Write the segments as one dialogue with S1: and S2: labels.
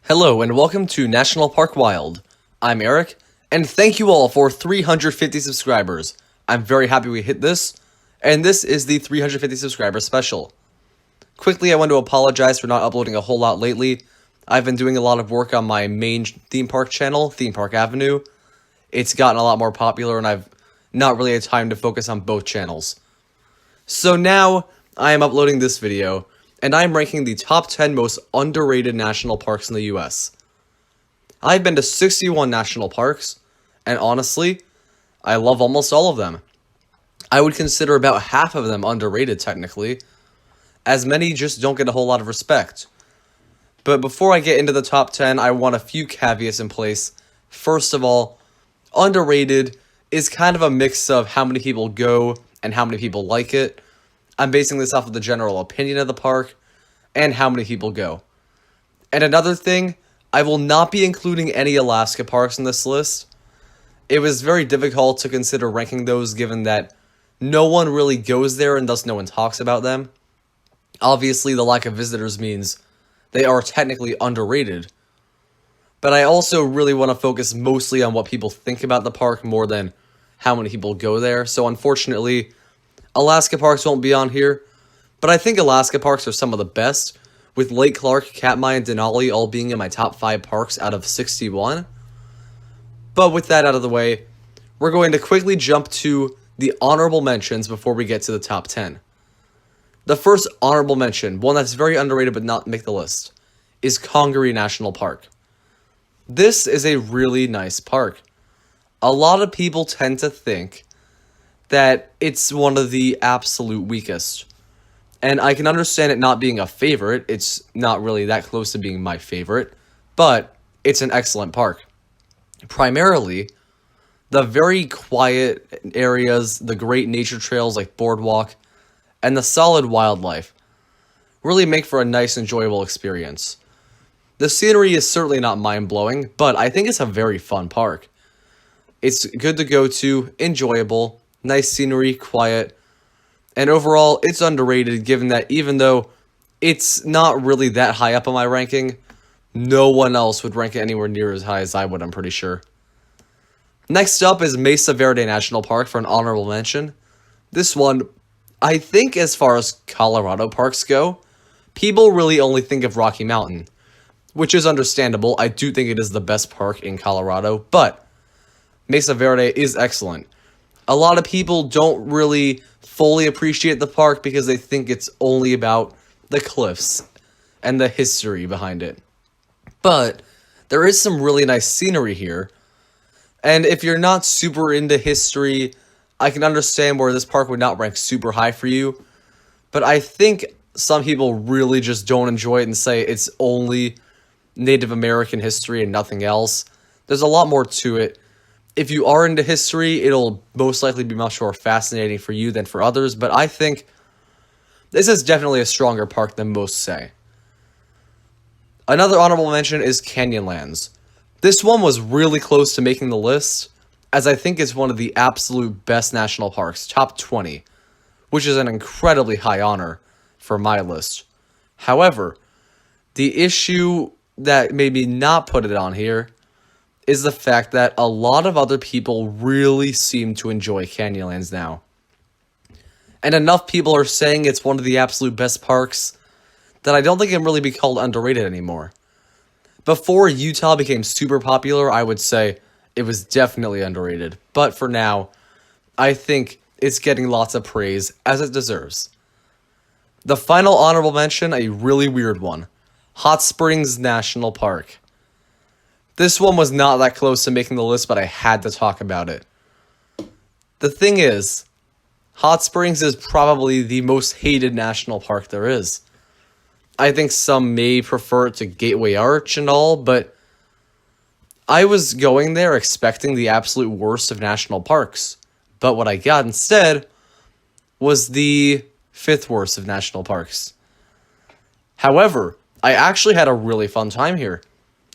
S1: Hello and welcome to National Park Wild. I'm Eric, and thank you all for 350 subscribers. I'm very happy we hit this, and this is the 350 subscriber special. Quickly, I want to apologize for not uploading a whole lot lately. I've been doing a lot of work on my main theme park channel, Theme Park Avenue. It's gotten a lot more popular, and I've not really had time to focus on both channels. So now, I am uploading this video, and I'm ranking the top 10 most underrated national parks in the US. I've been to 61 national parks, and honestly, I love almost all of them. I would consider about half of them underrated technically, as many just don't get a whole lot of respect. But before I get into the top 10, I want a few caveats in place. First of all, underrated is kind of a mix of how many people go and how many people like it. I'm basing this off of the general opinion of the park and how many people go. And another thing, I will not be including any Alaska parks in this list. It was very difficult to consider ranking those given that no one really goes there and thus no one talks about them. Obviously, the lack of visitors means they are technically underrated. But I also really want to focus mostly on what people think about the park more than how many people go there. So unfortunately, Alaska parks won't be on here, but I think Alaska parks are some of the best, with Lake Clark, Katmai, and Denali all being in my top 5 parks out of 61. But with that out of the way, we're going to quickly jump to the honorable mentions before we get to the top 10. The first honorable mention, one that's very underrated but not make the list, is Congaree National Park. This is a really nice park. A lot of people tend to think that it's one of the absolute weakest. And I can understand it not being a favorite. It's not really that close to being my favorite, but it's an excellent park. Primarily, the very quiet areas, the great nature trails like Boardwalk, and the solid wildlife really make for a nice, enjoyable experience. The scenery is certainly not mind-blowing, but I think it's a very fun park. It's good to go to, enjoyable, nice scenery, quiet, and overall, it's underrated given that even though it's not really that high up on my ranking, no one else would rank it anywhere near as high as I would, I'm pretty sure. Next up is Mesa Verde National Park for an honorable mention. This one, I think as far as Colorado parks go, people really only think of Rocky Mountain, which is understandable. I do think it is the best park in Colorado, but Mesa Verde is excellent. A lot of people don't really fully appreciate the park because they think it's only about the cliffs and the history behind it. But there is some really nice scenery here. And if you're not super into history, I can understand where this park would not rank super high for you. But I think some people really just don't enjoy it and say it's only Native American history and nothing else. There's a lot more to it. If you are into history, it'll most likely be much more fascinating for you than for others, but I think this is definitely a stronger park than most say. Another honorable mention is Canyonlands. This one was really close to making the list, as I think it's one of the absolute best national parks, top 20, which is an incredibly high honor for my list. However, the issue that made me not put it on here is the fact that a lot of other people really seem to enjoy Canyonlands now. And enough people are saying it's one of the absolute best parks that I don't think it can really be called underrated anymore. Before Utah became super popular, I would say it was definitely underrated. But for now, I think it's getting lots of praise, as it deserves. The final honorable mention, a really weird one. Hot Springs National Park. This one was not that close to making the list, but I had to talk about it. The thing is, Hot Springs is probably the most hated national park there is. I think some may prefer it to Gateway Arch and all, but I was going there expecting the absolute worst of national parks. But what I got instead was the 5th worst of national parks. However, I actually had a really fun time here.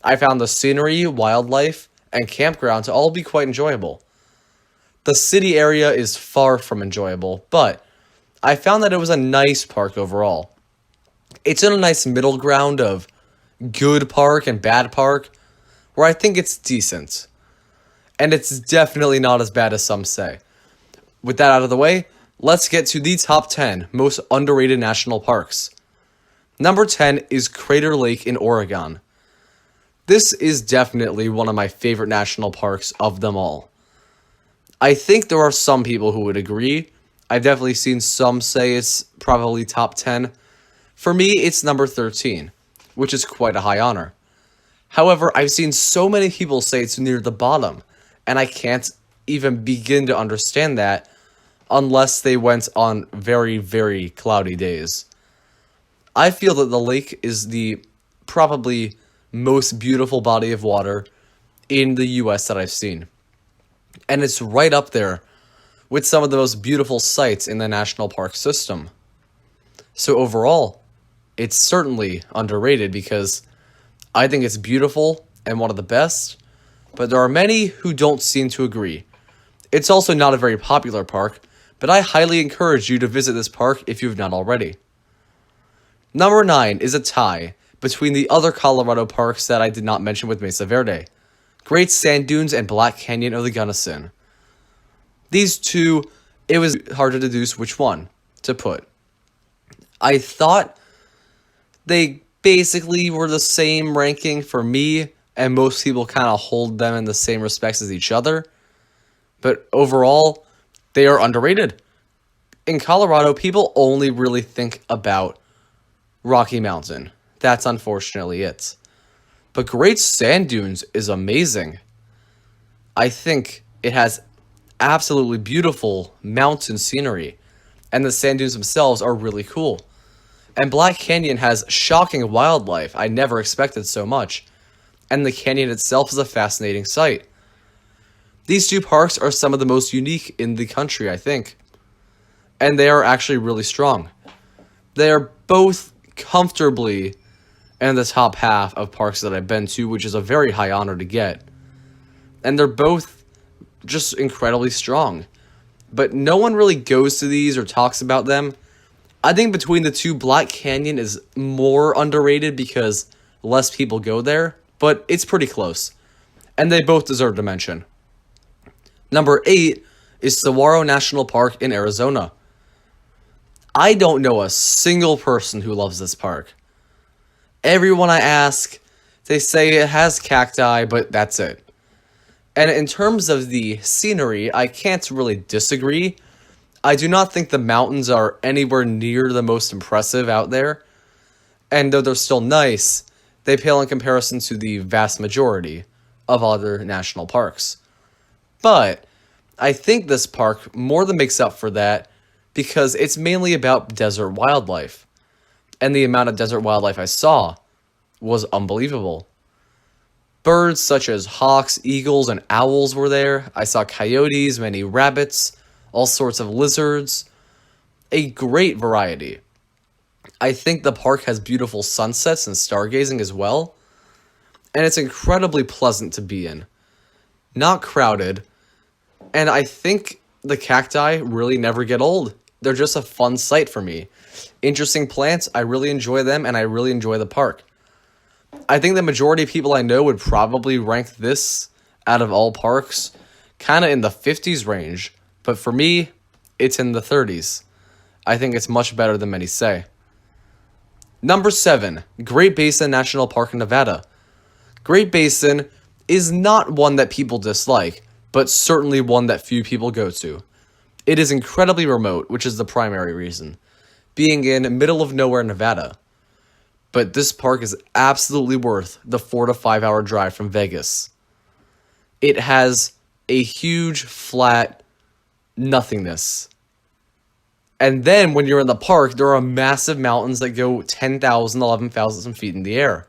S1: I found the scenery, wildlife, and campground to all be quite enjoyable. The city area is far from enjoyable, but I found that it was a nice park overall. It's in a nice middle ground of good park and bad park, where I think it's decent. And it's definitely not as bad as some say. With that out of the way, let's get to the top 10 most underrated national parks. Number 10 is Crater Lake in Oregon. This is definitely one of my favorite national parks of them all. I think there are some people who would agree. I've definitely seen some say it's probably top 10. For me, it's number 13, which is quite a high honor. However, I've seen so many people say it's near the bottom, and I can't even begin to understand that unless they went on very, very cloudy days. I feel that the lake is the probably most beautiful body of water in the US that I've seen. And it's right up there with some of the most beautiful sites in the national park system. So overall, it's certainly underrated because I think it's beautiful and one of the best, but there are many who don't seem to agree. It's also not a very popular park, but I highly encourage you to visit this park if you've not already. Number 9 is a tie between the other Colorado parks that I did not mention with Mesa Verde, Great Sand Dunes and Black Canyon of the Gunnison. These two, it was hard to deduce which one to put. I thought they basically were the same ranking for me, and most people kind of hold them in the same respects as each other. But overall, they are underrated. In Colorado, people only really think about Rocky Mountain. That's unfortunately it. But Great Sand Dunes is amazing. I think it has absolutely beautiful mountain scenery, and the sand dunes themselves are really cool. And Black Canyon has shocking wildlife. I never expected so much. And the canyon itself is a fascinating sight. These two parks are some of the most unique in the country, I think. And they are actually really strong. They are both comfortably in the top half of parks that I've been to, which is a very high honor to get. And they're both just incredibly strong. But no one really goes to these or talks about them. I think between the two, Black Canyon is more underrated because less people go there, but it's pretty close. And they both deserve to mention. Number 8 is Saguaro National Park in Arizona. I don't know a single person who loves this park. Everyone I ask, they say it has cacti, but that's it. And in terms of the scenery, I can't really disagree. I do not think the mountains are anywhere near the most impressive out there. And though they're still nice, they pale in comparison to the vast majority of other national parks. But I think this park more than makes up for that because it's mainly about desert wildlife. And the amount of desert wildlife I saw was unbelievable. Birds such as hawks, eagles, and owls were there. I saw coyotes, many rabbits, all sorts of lizards. A great variety. I think the park has beautiful sunsets and stargazing as well. And it's incredibly pleasant to be in. Not crowded. And I think the cacti really never get old. They're just a fun sight for me. Interesting plants, I really enjoy them, and I really enjoy the park. I think the majority of people I know would probably rank this out of all parks kind of in the 50s range, but for me, it's in the 30s. I think it's much better than many say. Number 7, Great Basin National Park in Nevada. Great Basin is not one that people dislike, but certainly one that few people go to. It is incredibly remote, which is the primary reason, being in middle of nowhere, Nevada. But this park is absolutely worth the 4 to 5 hour drive from Vegas. It has a huge, flat nothingness. And then when you're in the park, there are massive mountains that go 10,000, 11,000 feet in the air.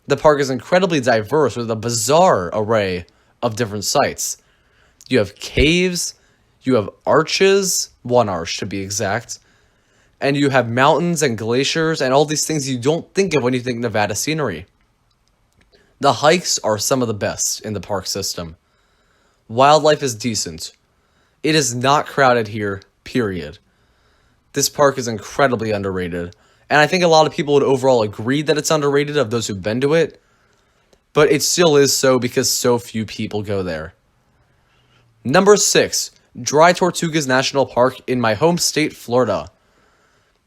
S1: The park is incredibly diverse with a bizarre array of different sites. You have caves, you have arches, one arch to be exact, and you have mountains and glaciers and all these things you don't think of when you think Nevada scenery. The hikes are some of the best in the park system. Wildlife is decent. It is not crowded here, period. This park is incredibly underrated, And I think a lot of people would overall agree that it's underrated of those who've been to it. But it still is so because so few people go there. Number 6, Dry Tortugas National Park in my home state, Florida.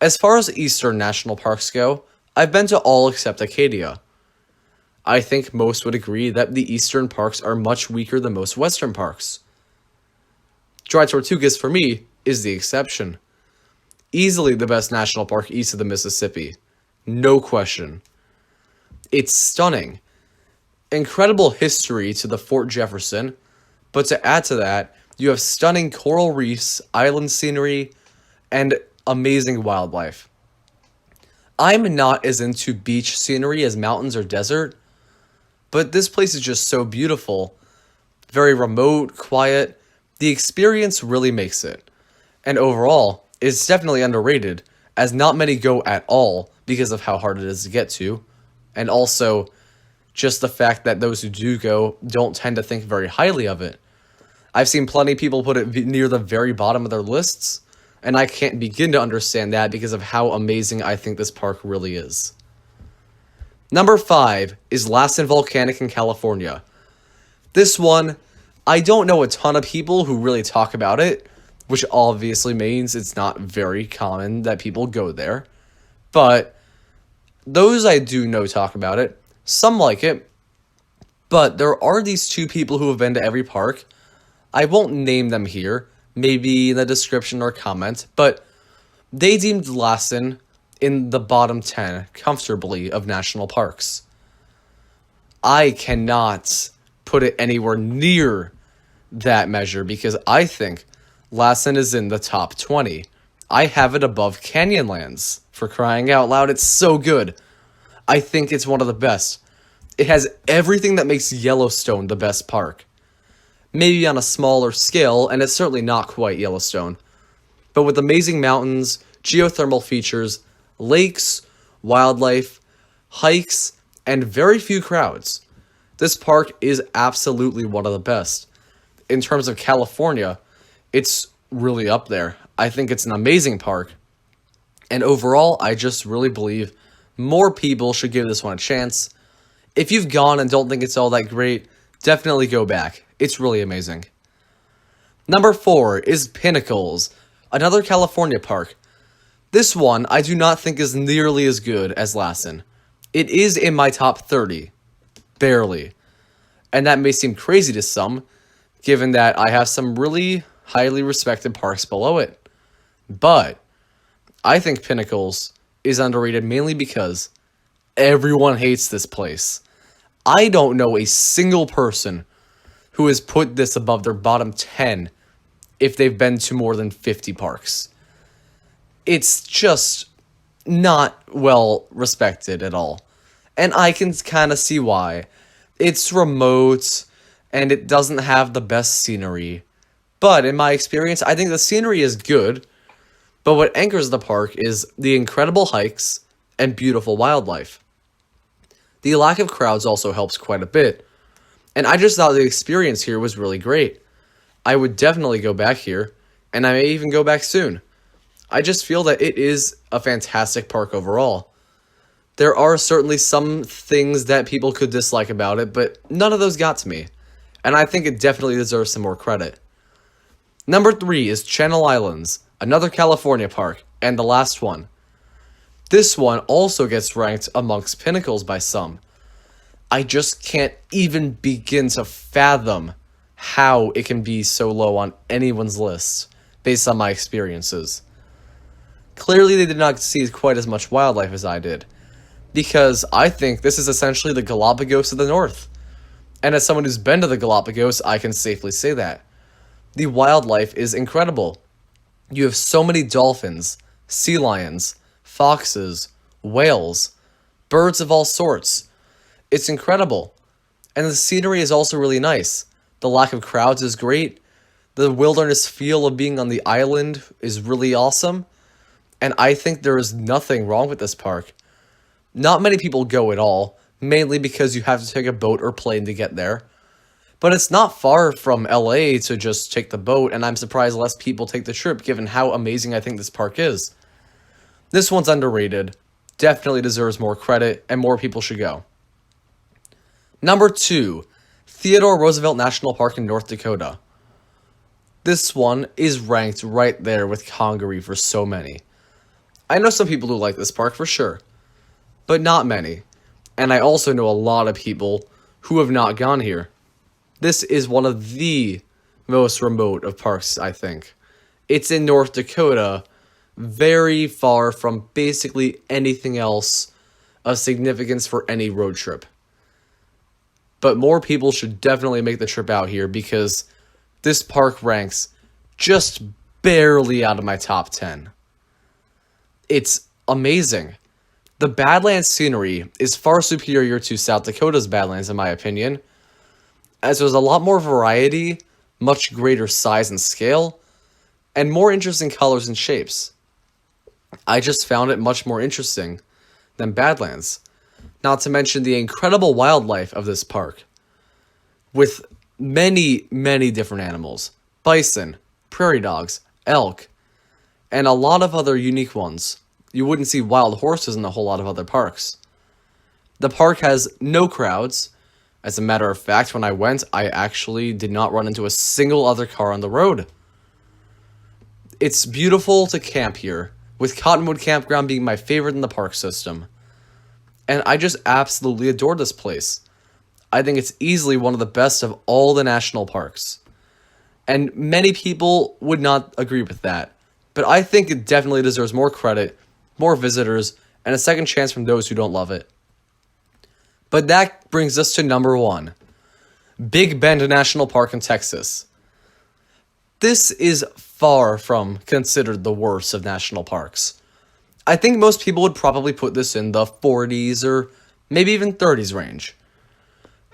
S1: As far as eastern national parks go, I've been to all except Acadia. I think most would agree that the eastern parks are much weaker than most western parks. Dry Tortugas, for me, is the exception. Easily the best national park east of the Mississippi. No question. It's stunning. Incredible history to the Fort Jefferson, but to add to that, you have stunning coral reefs, island scenery, and amazing wildlife. I'm not as into beach scenery as mountains or desert, but this place is just so beautiful. Very remote, quiet. The experience really makes it. And overall, it's definitely underrated, as not many go at all because of how hard it is to get to, and also just the fact that those who do go don't tend to think very highly of it. I've seen plenty of people put it near the very bottom of their lists, and I can't begin to understand that because of how amazing I think this park really is. Number 5 is Lassen Volcanic in California. This one, I don't know a ton of people who really talk about it, which obviously means it's not very common that people go there. But those I do know talk about it. Some like it. But there are these 2 people who have been to every park. I won't name them here, maybe in the description or comment, but they deemed Lassen in the bottom 10 comfortably of national parks. I cannot put it anywhere near that measure because I think Lassen is in the top 20. I have it above Canyonlands, for crying out loud. It's so good. I think it's one of the best. It has everything that makes Yellowstone the best park. Maybe on a smaller scale, and it's certainly not quite Yellowstone. But with amazing mountains, geothermal features, lakes, wildlife, hikes, and very few crowds. This park is absolutely one of the best. In terms of California, it's really up there. I think it's an amazing park. And overall, I just really believe more people should give this one a chance. If you've gone and don't think it's all that great, definitely go back. It's really amazing. Number 4 is Pinnacles, another California park. This one I do not think is nearly as good as Lassen. It is in my top 30. Barely. And that may seem crazy to some, given that I have some really highly respected parks below it. But I think Pinnacles is underrated mainly because everyone hates this place. I don't know a single person who has put this above their bottom 10 if they've been to more than 50 parks. It's just not well respected at all. And I can kind of see why. It's remote, and it doesn't have the best scenery. But in my experience, I think the scenery is good. But what anchors the park is the incredible hikes and beautiful wildlife. The lack of crowds also helps quite a bit. And I just thought the experience here was really great. I would definitely go back here, and I may even go back soon. I just feel that it is a fantastic park overall. There are certainly some things that people could dislike about it, but none of those got to me. And I think it definitely deserves some more credit. Number 3 is Channel Islands, another California park, and the last one. This one also gets ranked amongst Pinnacles by some. I just can't even begin to fathom how it can be so low on anyone's list, based on my experiences. Clearly they did not see quite as much wildlife as I did, because I think this is essentially the Galapagos of the North. And as someone who's been to the Galapagos, I can safely say that. The wildlife is incredible. You have so many dolphins, sea lions, foxes, whales, birds of all sorts. It's incredible. And the scenery is also really nice. The lack of crowds is great. The wilderness feel of being on the island is really awesome. And I think there is nothing wrong with this park. Not many people go at all, mainly because you have to take a boat or plane to get there. But it's not far from LA to just take the boat, and I'm surprised less people take the trip given how amazing I think this park is. This one's underrated. definitely deserves more credit and more people should go. Number 2, Theodore Roosevelt National Park in North Dakota. This one is ranked right there with Congaree for so many. I know some people who like this park for sure, but not many. And I also know a lot of people who have not gone here. This is one of the most remote of parks, I think. It's in North Dakota, very far from basically anything else of significance for any road trip. But more people should definitely make the trip out here because this park ranks just barely out of my top 10. It's amazing. The Badlands scenery is far superior to South Dakota's Badlands in my opinion, as there's a lot more variety, much greater size and scale, and more interesting colors and shapes. I just found it much more interesting than Badlands, not to mention the incredible wildlife of this park, with many, many different animals, bison, prairie dogs, elk, and a lot of other unique ones. You wouldn't see wild horses in a whole lot of other parks. The park has no crowds. As a matter of fact, when I went, I actually did not run into a single other car on the road. It's beautiful to camp here, with Cottonwood Campground being my favorite in the park system. And I just absolutely adore this place. I think it's easily one of the best of all the national parks. And many people would not agree with that, but I think it definitely deserves more credit, more visitors, and a second chance from those who don't love it. But that brings us to number 1, Big Bend National Park in Texas. This is far from considered the worst of national parks. I think most people would probably put this in the 40s or maybe even 30s range.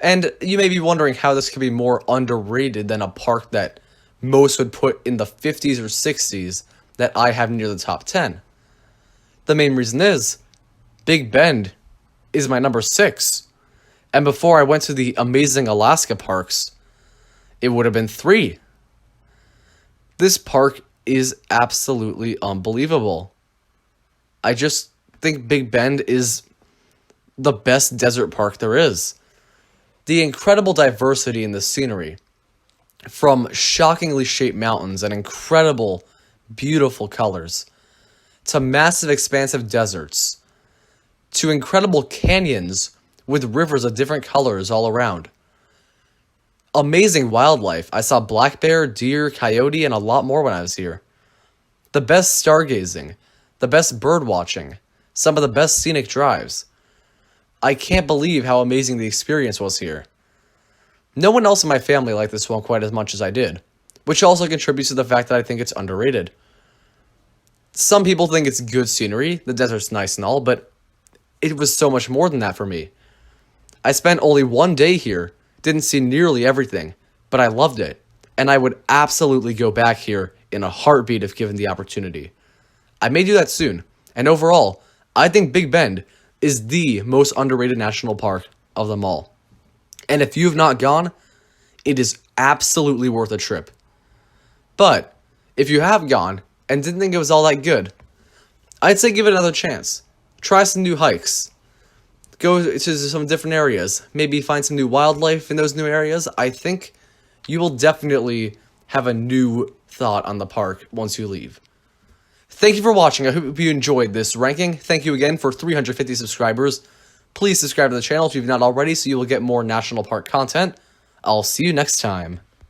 S1: And you may be wondering how this could be more underrated than a park that most would put in the 50s or 60s that I have near the top 10. The main reason is, Big Bend is my number 6. And before I went to the amazing Alaska parks, it would have been 3. This park is absolutely unbelievable. I just think Big Bend is the best desert park there is. The incredible diversity in the scenery, from shockingly shaped mountains and incredible, beautiful colors, to massive expansive deserts, to incredible canyons with rivers of different colors all around. Amazing wildlife. I saw black bear, deer, coyote, and a lot more when I was here. The best stargazing, the best bird watching, some of the best scenic drives. I can't believe how amazing the experience was here. No one else in my family liked this one quite as much as I did, which also contributes to the fact that I think it's underrated. Some people think it's good scenery, the desert's nice and all, but it was so much more than that for me. I spent only 1 day here, didn't see nearly everything, but I loved it, and I would absolutely go back here in a heartbeat if given the opportunity. I may do that soon, and overall, I think Big Bend is the most underrated national park of them all. And if you have not gone, it is absolutely worth a trip. But if you have gone and didn't think it was all that good, I'd say give it another chance. Try some new hikes. Go to some different areas. Maybe find some new wildlife in those new areas. I think you will definitely have a new thought on the park once you leave. Thank you for watching. I hope you enjoyed this ranking. Thank you again for 350 subscribers. Please subscribe to the channel if you've not already so you will get more national park content. I'll see you next time.